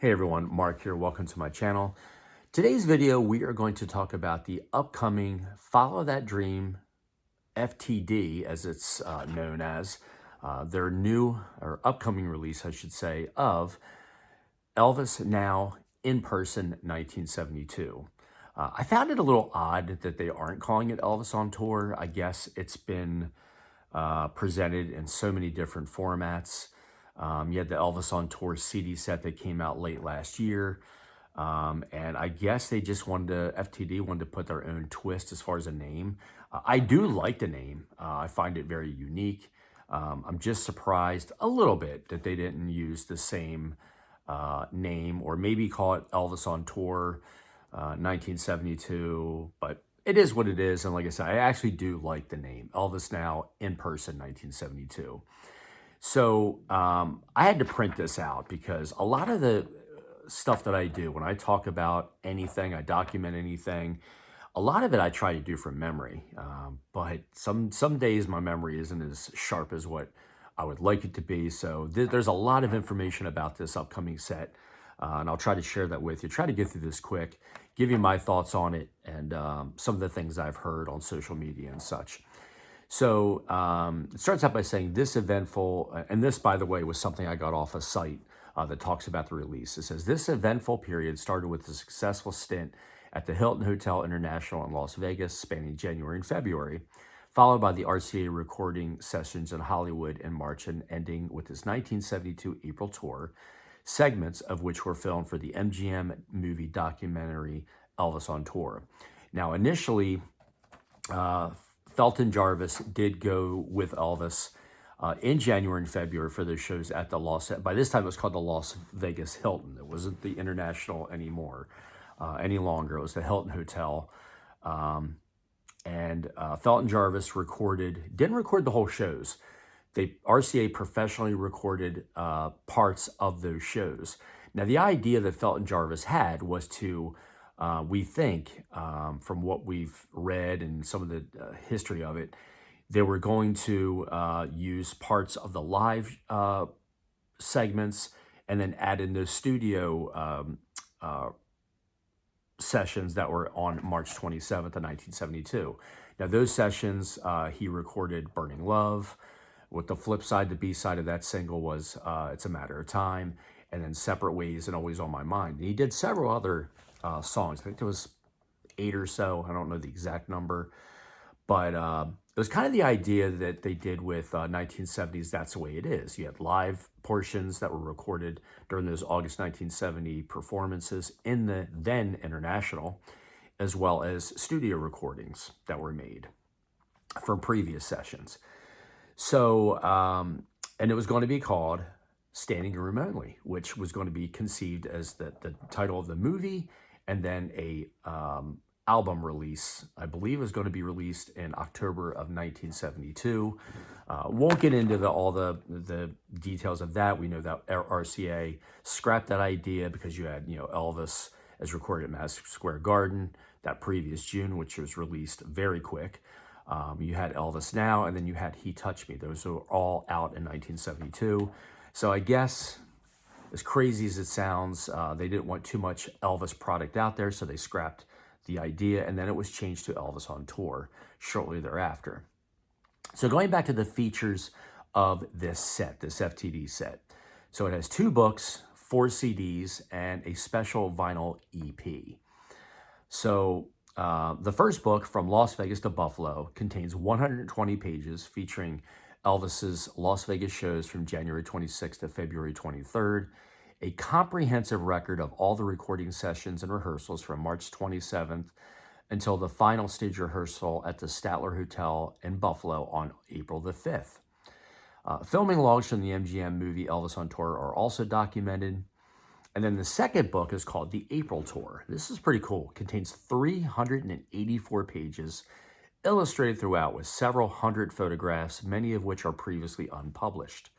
Hey everyone, Mark here. Welcome to my channel. Today's video, we are going to talk about the upcoming Follow That Dream FTD, as it's known as, their new or upcoming release, I should say, of Elvis Now In Person 1972. I found it a little odd that they aren't calling it Elvis on Tour. I guess it's been presented in so many different formats. You had the Elvis on Tour CD set that came out late last year. And I guess they just FTD wanted to put their own twist as far as a name. I do like the name. I find it very unique. I'm just surprised a little bit that they didn't use the same name, or maybe call it Elvis on Tour 1972, but it is what it is. And like I said, I actually do like the name Elvis Now In Person 1972. So I had to print this out because a lot of the stuff that I do, when I talk about anything, I document anything, a lot of it I try to do from memory. But some days my memory isn't as sharp as what I would like it to be. So there's a lot of information about this upcoming set. And I'll try to share that with you. Try to get through this quick, give you my thoughts on it, and some of the things I've heard on social media and such. So it starts out by saying this eventful, and this, by the way, was something I got off a site that talks about the release. It says, this eventful period started with a successful stint at the Hilton Hotel International in Las Vegas, spanning January and February, followed by the RCA recording sessions in Hollywood in March, and ending with his 1972 April tour, segments of which were filmed for the MGM movie documentary Elvis on Tour. Now, initially, Felton Jarvis did go with Elvis in January and February for those shows at the by this time it was called the Las Vegas Hilton. It wasn't the International anymore, any longer. It was the Hilton Hotel. And Felton Jarvis didn't record the whole shows. RCA professionally recorded parts of those shows. Now, the idea that Felton Jarvis had was to, we think, from what we've read and some of the history of it, they were going to use parts of the live segments and then add in those studio sessions that were on March 27th of 1972. Now, those sessions, he recorded Burning Love. With the flip side, the B-side of that single was It's a Matter of Time, and then Separate Ways and Always on My Mind. And he did several other songs. I think there was 8 or so. I don't know the exact number. But it was kind of the idea that they did with 1970s That's the Way It Is. You had live portions that were recorded during those August 1970 performances in the then International, as well as studio recordings that were made from previous sessions. So, and it was going to be called Standing Room Only, which was going to be conceived as the title of the movie, and then a album release, I believe, was going to be released in October of 1972. Won't get into all the details of that. We know that RCA scrapped that idea because you had, Elvis as recorded at Madison Square Garden that previous June, which was released very quick. You had Elvis Now, and then you had He Touched Me. Those were all out in 1972. So I guess, as crazy as it sounds, they didn't want too much Elvis product out there, so they scrapped the idea, and then it was changed to Elvis on Tour shortly thereafter. So going back to the features of this set, this FTD set. So it has 2 books, 4 CDs, and a special vinyl EP. So the first book, From Las Vegas to Buffalo, contains 120 pages featuring Elvis's Las Vegas shows from January 26th to February 23rd, a comprehensive record of all the recording sessions and rehearsals from March 27th until the final stage rehearsal at the Statler Hotel in Buffalo on April the 5th. Filming logs from the MGM movie Elvis on Tour are also documented. And then the second book is called The April Tour. This is pretty cool. It contains 384 pages, illustrated throughout with several hundred photographs, many of which are previously unpublished.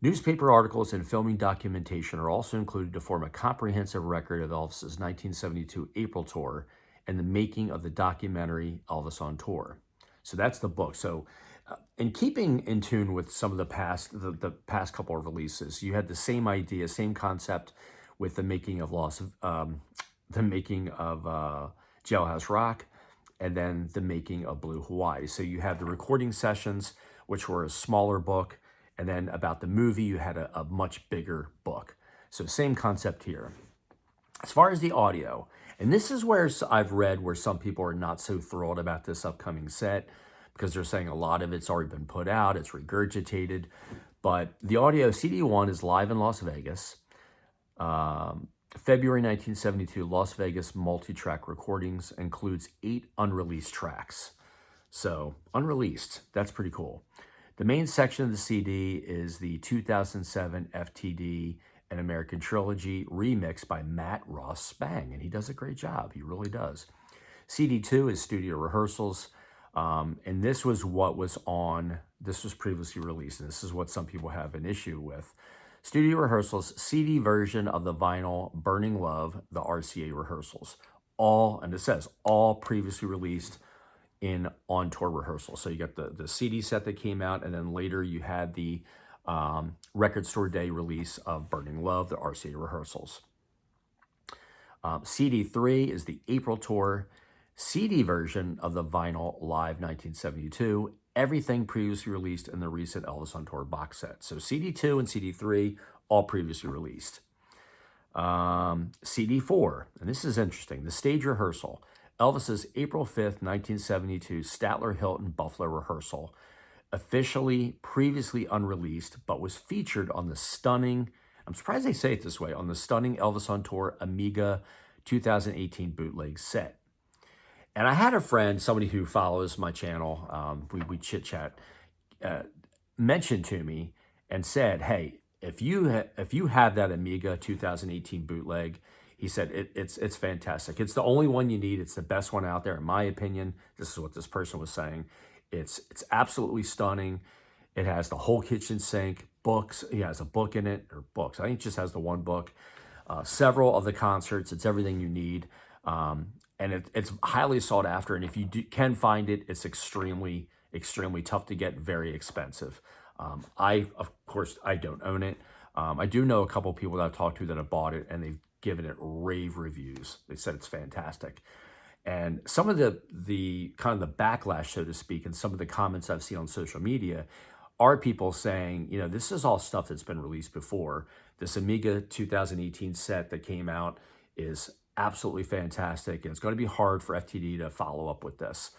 Newspaper articles and filming documentation are also included to form a comprehensive record of Elvis's 1972 April Tour and the making of the documentary Elvis on Tour. So that's the book. So in keeping in tune with some of the past couple of releases, you had the same idea, same concept with the making of Jailhouse Rock, and then the making of Blue Hawaii. So you had the recording sessions, which were a smaller book, and then about the movie, you had a much bigger book. So same concept here. As far as the audio, and this is where I've read where some people are not so thrilled about this upcoming set, because they're saying a lot of it's already been put out, it's regurgitated. But the audio, CD1 is live in Las Vegas. February 1972, Las Vegas multi-track recordings, includes 8 unreleased tracks. So unreleased, that's pretty cool. The main section of the CD is the 2007 FTD An American Trilogy remix by Matt Ross Spang, and he does a great job. He really does. CD2 is studio rehearsals, and this was what was this was previously released, and this is what some people have an issue with. Studio rehearsals, CD version of the vinyl Burning Love, the RCA rehearsals. All, and it says, all previously released in on-tour rehearsals. So you got the CD set that came out, and then later you had the Record Store Day release of Burning Love, the RCA rehearsals. CD3 is the April tour CD version of the vinyl Live 1972, everything previously released in the recent Elvis on Tour box set. So CD2 and CD3, all previously released. CD4, and this is interesting, the stage rehearsal, Elvis's April 5th, 1972 Statler Hilton Buffalo rehearsal, officially previously unreleased, but was featured on the stunning, I'm surprised they say it this way, on the stunning Elvis on Tour Amiga 2018 bootleg set. And I had a friend, somebody who follows my channel, we chit-chat, mentioned to me and said, hey, if you have that Amiga 2018 bootleg, he said, it's fantastic. It's the only one you need. It's the best one out there, in my opinion. This is what this person was saying. It's absolutely stunning. It has the whole kitchen sink, books. He has a book in it, or books. I think it just has the one book. Several of the concerts. It's everything you need. And it's highly sought after. And if you can find it, it's extremely, extremely tough to get, very expensive. Of course, I don't own it. I do know a couple people that I've talked to that have bought it, and they've given it rave reviews. They said it's fantastic. And some of the kind of the backlash, so to speak, and some of the comments I've seen on social media are people saying, this is all stuff that's been released before. This Amiga 2018 set that came out is absolutely fantastic, and it's going to be hard for FTD to follow up with this.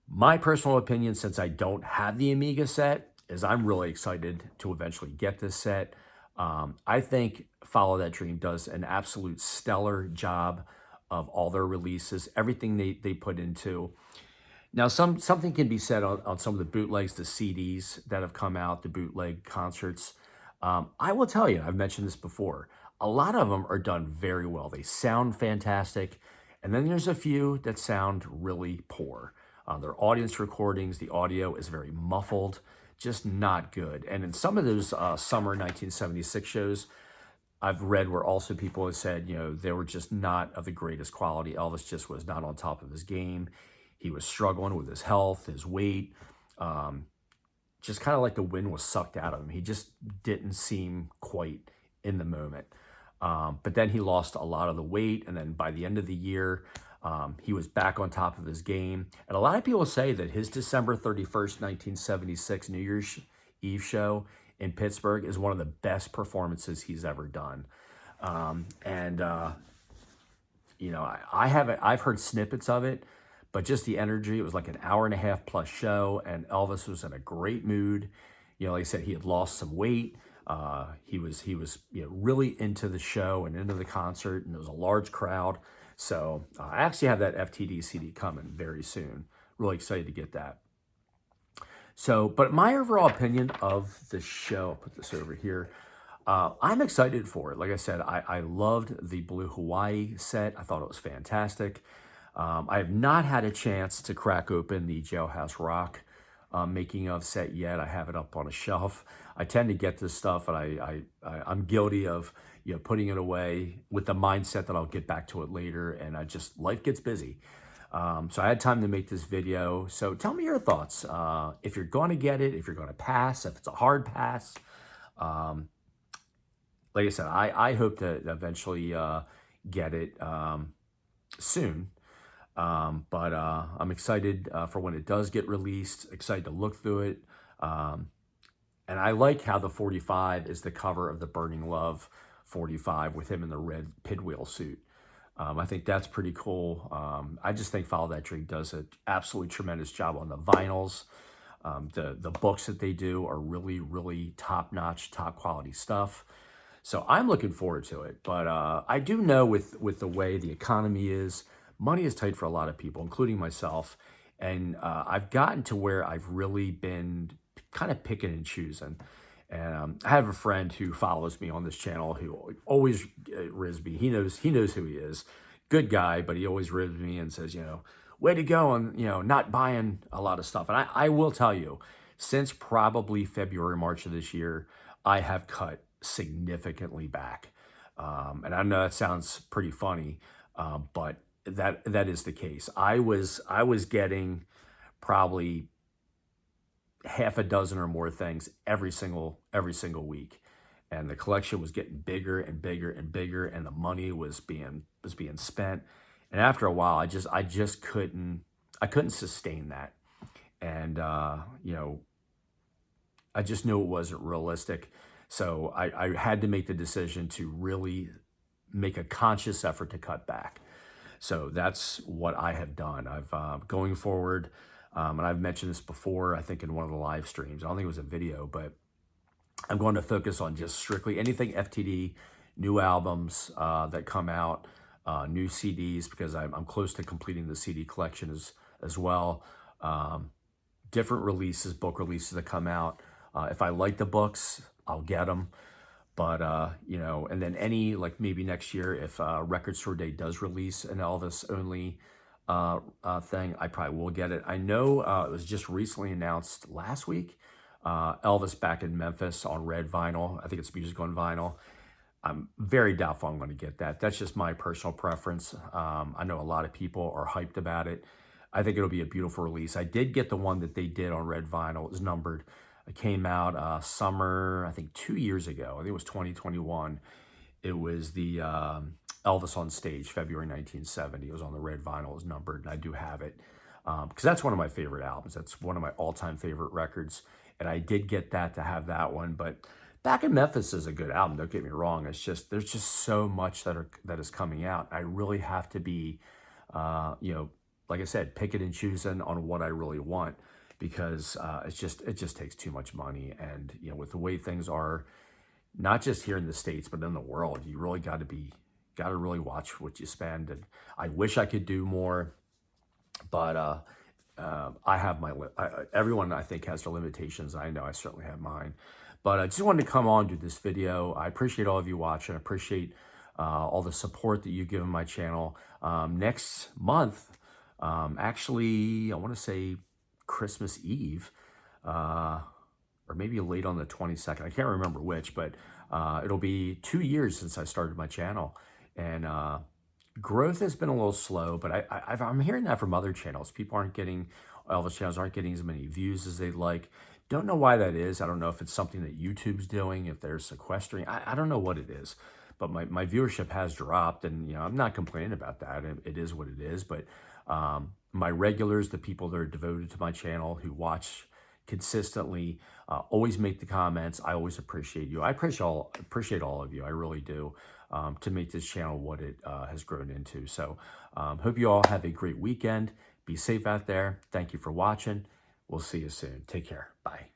My personal opinion, since I don't have the Amiga set, is I'm really excited to eventually get this set. I think Follow That Dream does an absolute stellar job of all their releases, everything they put into. Now, something can be said on some of the bootlegs, the CDs that have come out, the bootleg concerts. I will tell you, I've mentioned this before, a lot of them are done very well. They sound fantastic. And then there's a few that sound really poor. They're audience recordings. The audio is very muffled, just not good. And in some of those summer 1976 shows, I've read where also people have said, they were just not of the greatest quality. Elvis just was not on top of his game. He was struggling with his health, his weight, just kind of like the wind was sucked out of him. He just didn't seem quite in the moment. But then he lost a lot of the weight, and then by the end of the year, he was back on top of his game. And a lot of people say that his December 31st, 1976 New Year's Eve show in Pittsburgh is one of the best performances he's ever done. I've heard snippets of it, but just the energy, it was like an hour and a half plus show, and Elvis was in a great mood. Like I said, he had lost some weight. He was really into the show and into the concert, and there was a large crowd. So I actually have that FTD CD coming very soon. Really excited to get that. So, but my overall opinion of the show, I'll put this over here. I'm excited for it. Like I said, I loved the Blue Hawaii set. I thought it was fantastic. I have not had a chance to crack open the Jailhouse Rock making of set yet. I have it up on a shelf. I tend to get this stuff, and I'm guilty of putting it away with the mindset that I'll get back to it later, and life gets busy. So I had time to make this video. So tell me your thoughts. If you're going to get it, if you're going to pass, if it's a hard pass. like I said, I hope to eventually get it soon. But I'm excited for when it does get released, excited to look through it. Um, and I like how the 45 is the cover of the Burning Love 45 with him in the red pinwheel suit. I think that's pretty cool. I just think Follow That Dream does an absolutely tremendous job on the vinyls. The books that they do are really, really top-notch, top-quality stuff. So I'm looking forward to it. But I do know with the way the economy is, money is tight for a lot of people, including myself. And I've gotten to where I've really been kind of picking and choosing. And I have a friend who follows me on this channel who always ribs me. He knows who he is. Good guy, but he always ribs me and says, way to go on, not buying a lot of stuff. And I will tell you, since probably February, March of this year, I have cut significantly back. And I know that sounds pretty funny, but that is the case. I was getting probably half a dozen or more things every single week, and the collection was getting bigger and bigger and bigger, and the money was being spent. And after a while, I just couldn't sustain that. And I just knew it wasn't realistic. So I had to make the decision to really make a conscious effort to cut back. So that's what I have done. I've going forward, and I've mentioned this before, I think in one of the live streams. I don't think it was a video, but I'm going to focus on just strictly anything FTD, new albums that come out, new CDs, because I'm close to completing the CD collection as well. Different releases, book releases that come out. If I like the books, I'll get them. But, and then any, like maybe next year, if Record Store Day does release an Elvis only thing, I probably will get it. I know it was just recently announced last week, Elvis back in Memphis on red vinyl. I think it's music on vinyl. I'm very doubtful I'm going to get that. That's just my personal preference. I know a lot of people are hyped about it. I think it'll be a beautiful release. I did get the one that they did on red vinyl. It was numbered. It came out summer, I think 2 years ago. I think it was 2021. It was the Elvis on Stage, February 1970. It was on the red vinyl. It was numbered, and I do have it. Because that's one of my favorite albums. That's one of my all-time favorite records. And I did get that to have that one. But Back in Memphis is a good album, don't get me wrong. It's just, there's just so much that is coming out. I really have to be, like I said, picking and choosing on what I really want, because it just takes too much money. And, with the way things are, not just here in the States, but in the world, you really got to really watch what you spend. And I wish I could do more, but I have everyone I think has their limitations. I know I certainly have mine. But I just wanted to come on, do this video. I appreciate all of you watching. I appreciate all the support that you've given my channel. Next month, actually, I want to say Christmas Eve, or maybe late on the 22nd. I can't remember which, but it'll be 2 years since I started my channel. And growth has been a little slow, but I'm hearing that from other channels. Elvis channels aren't getting as many views as they'd like. Don't know why that is. I don't know if it's something that YouTube's doing, if they're sequestering. I don't know what it is, but my viewership has dropped, and I'm not complaining about that. It is what it is. But my regulars, the people that are devoted to my channel, who watch consistently, always make the comments. I always appreciate you. I appreciate all of you. I really do, to make this channel what it has grown into. So hope you all have a great weekend. Be safe out there. Thank you for watching. We'll see you soon. Take care. Bye.